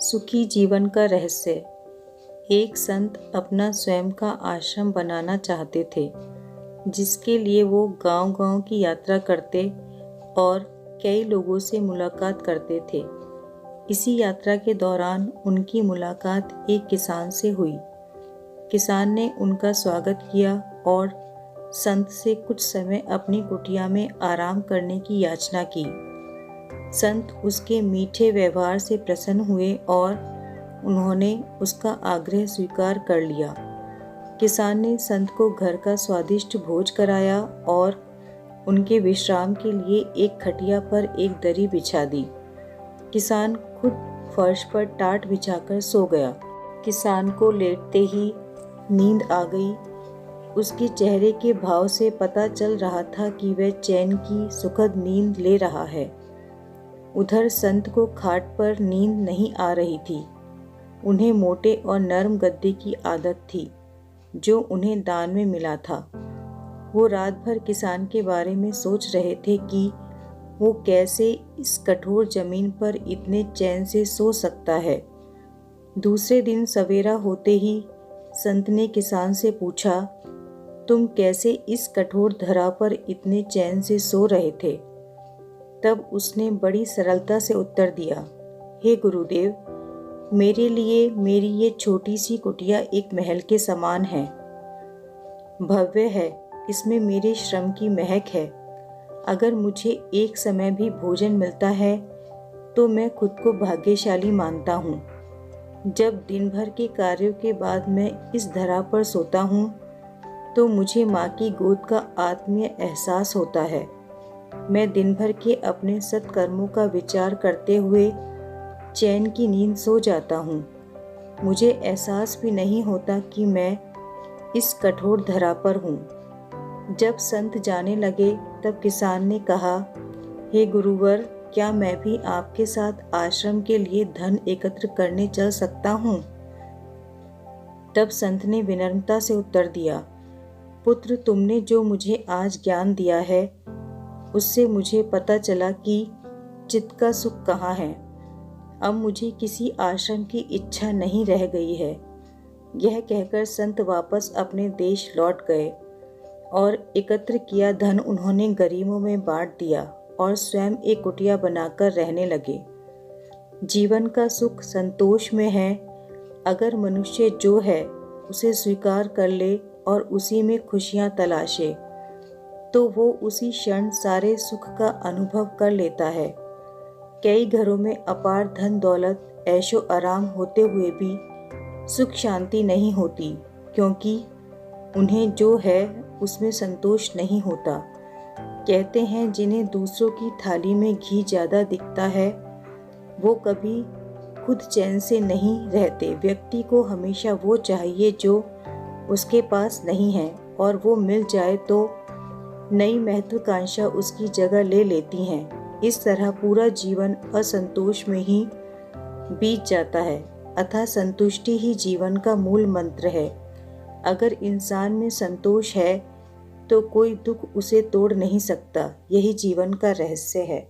सुखी जीवन का रहस्य। एक संत अपना स्वयं का आश्रम बनाना चाहते थे, जिसके लिए वो गांव-गांव की यात्रा करते और कई लोगों से मुलाकात करते थे। इसी यात्रा के दौरान उनकी मुलाकात एक किसान से हुई। किसान ने उनका स्वागत किया और संत से कुछ समय अपनी कुटिया में आराम करने की याचना की। संत उसके मीठे व्यवहार से प्रसन्न हुए और उन्होंने उसका आग्रह स्वीकार कर लिया। किसान ने संत को घर का स्वादिष्ट भोज कराया और उनके विश्राम के लिए एक खटिया पर एक दरी बिछा दी। किसान खुद फर्श पर टाट बिछाकर सो गया। किसान को लेटते ही नींद आ गई। उसके चेहरे के भाव से पता चल रहा था कि वह चैन की सुखद नींद ले रहा है। उधर संत को खाट पर नींद नहीं आ रही थी। उन्हें मोटे और नरम गद्दे की आदत थी, जो उन्हें दान में मिला था। वो रात भर किसान के बारे में सोच रहे थे कि वो कैसे इस कठोर जमीन पर इतने चैन से सो सकता है। दूसरे दिन सवेरा होते ही संत ने किसान से पूछा, तुम कैसे इस कठोर धरा पर इतने चैन से सो रहे थे? तब उसने बड़ी सरलता से उत्तर दिया, हे गुरुदेव, मेरे लिए मेरी ये छोटी सी कुटिया एक महल के समान है। भव्य है, इसमें मेरे श्रम की महक है। अगर मुझे एक समय भी भोजन मिलता है तो मैं खुद को भाग्यशाली मानता हूँ। जब दिन भर के कार्यों के बाद मैं इस धरा पर सोता हूँ तो मुझे माँ की गोद का आत्मीय एहसास होता है। मैं दिन भर के अपने सत्कर्मों का विचार करते हुए चैन की नींद सो जाता हूँ। मुझे एहसास भी नहीं होता कि मैं इस कठोर धरा पर हूँ। जब संत जाने लगे तब किसान ने कहा, हे गुरुवर, क्या मैं भी आपके साथ आश्रम के लिए धन एकत्र करने चल सकता हूँ? तब संत ने विनम्रता से उत्तर दिया, पुत्र, तुमने जो मुझे आज ज्ञान दिया है उससे मुझे पता चला कि चित्त का सुख कहाँ है। अब मुझे किसी आश्रम की इच्छा नहीं रह गई है। यह कहकर संत वापस अपने देश लौट गए और एकत्र किया धन उन्होंने गरीबों में बांट दिया और स्वयं एक कुटिया बनाकर रहने लगे। जीवन का सुख संतोष में है। अगर मनुष्य जो है उसे स्वीकार कर ले और उसी में खुशियाँ तलाशे तो वो उसी क्षण सारे सुख का अनुभव कर लेता है। कई घरों में अपार धन दौलत ऐशो आराम होते हुए भी सुख शांति नहीं होती, क्योंकि उन्हें जो है उसमें संतोष नहीं होता। कहते हैं जिन्हें दूसरों की थाली में घी ज़्यादा दिखता है वो कभी खुद चैन से नहीं रहते। व्यक्ति को हमेशा वो चाहिए जो उसके पास नहीं है, और वो मिल जाए तो नई महत्वाकांक्षा उसकी जगह ले लेती हैं। इस तरह पूरा जीवन असंतोष में ही बीत जाता है। अतः संतुष्टि ही जीवन का मूल मंत्र है। अगर इंसान में संतोष है तो कोई दुख उसे तोड़ नहीं सकता। यही जीवन का रहस्य है।